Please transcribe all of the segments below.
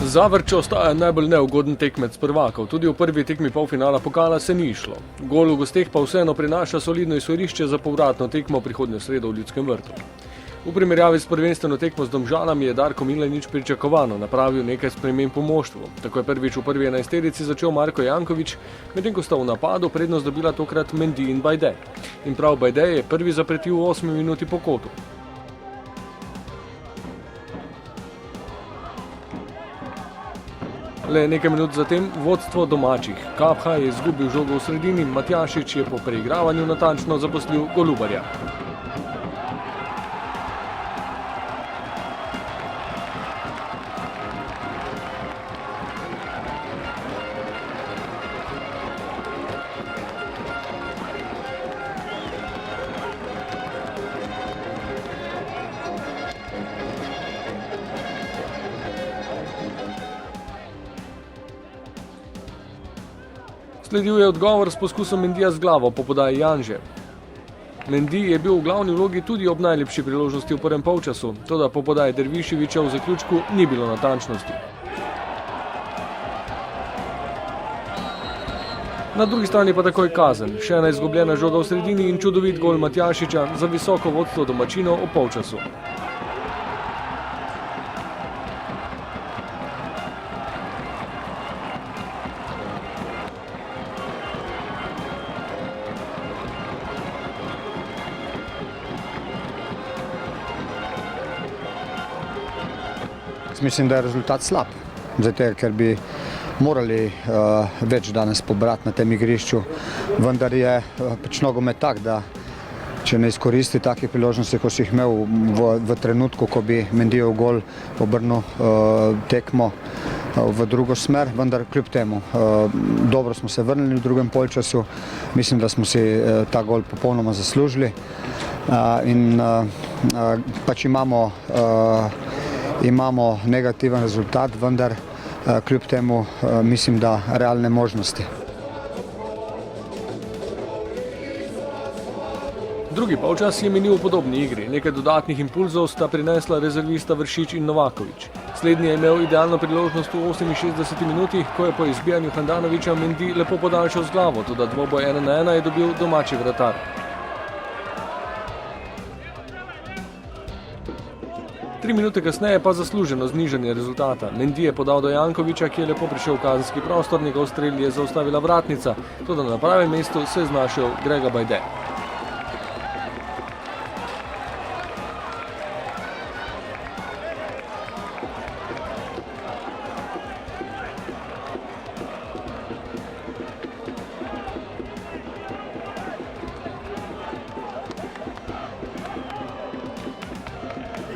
Zavrča ostaja najbolj neugoden tekmec prvakov. Tudi v prvi tekmi polfinala pokala se ni išlo. Gol v gosteh pa vseeno prinaša solidno izhodišče za povratno tekmo prihodnjo sredo v Ljudskem vrtu. V primerjavi s prvenstveno tekmo z Domžalami je Darko Milanič pričakovano napravil nekaj sprememb v moštvu. Tako je prvič v prvi 11-terici začel Marko Janković, medtem ko sta v napadu prednost dobila tokrat Mendy in Bajde. In prav Bajde je prvi zapretil v 8 minuti po kotu. Le nekaj minut zatem vodstvo domačih. Kapha je izgubil žogo v sredini, Matjašič je po preigravanju natančno zaposlil Golubarja. Sledil je odgovor s poskusom Mendyja z glavo po podaji Janže. Mendy je bil v glavni vlogi tudi ob najlepši priložnosti v prvem polčasu, toda po podaji Derviševića v zaključku ni bilo natančnosti. Na drugi strani pa takoj kazen, še ena izgubljena žoga v sredini in čudovit gol Matjašiča za visoko vodstvo domačinov v polčasu. Mislim, da je rezultat slab, zato ker bi morali več danes pobrati na tem igrišču, vendar je pač nogomet tak, da če ne izkoristi takih priložnosti, ko si jih imel v trenutku, ko bi Mendyjev gol obrnil tekmo v drugo smer, vendar kljub temu dobro smo se vrnili v drugem polčasu, mislim, da smo si ta gol popolnoma zaslužili in pač imamo negativen rezultat, vendar kljub temu mislim, da realne možnosti. Drugi polčas je minil v podobni igri. Nekaj dodatnih impulzov sta prinesla rezervista Vršič in Novaković. Slednji je imel idealno priložnost v 68 minuti, ko je po izbijanju Handanovića Mendy lepo podaljšal z glavo, toda dvoboj 1-1 je dobil domači vratar. 3 minute kasneje pa zasluženo znižanje rezultata. Mendy je podal do Jankovića, ki je lepo prišel v kazenski prostor, njegov strel je zaustavila vratnica, toda na pravem mestu se je znašel Grega Bajde.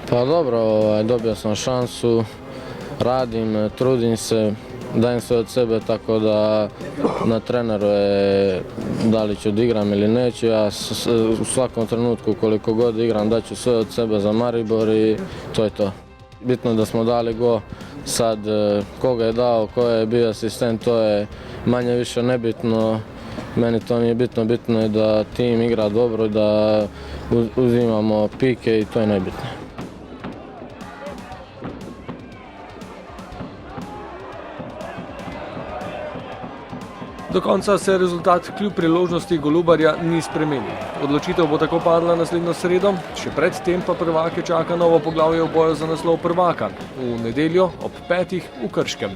Pa dobro, dobio sam šansu, radim, trudim se, dajem sve od sebe, tako da na treneru je da li ću da igram ili neću. Ja u svakom trenutku koliko god igram daću sve od sebe za Maribor i to je to. Bitno da smo dali gol, sad koga je dao, ko je bio asistent, to je manje više nebitno. Meni to nije bitno, bitno je da tim igra dobro, da uzimamo pike i to je najbitnije. Do konca se rezultat kljub priložnosti Golubarja ni spremenil. Odločitev bo tako padla naslednjo sredo, še pred tem pa prvake čaka novo poglavje v boju za naslov prvaka v nedeljo ob 5 v Krškem.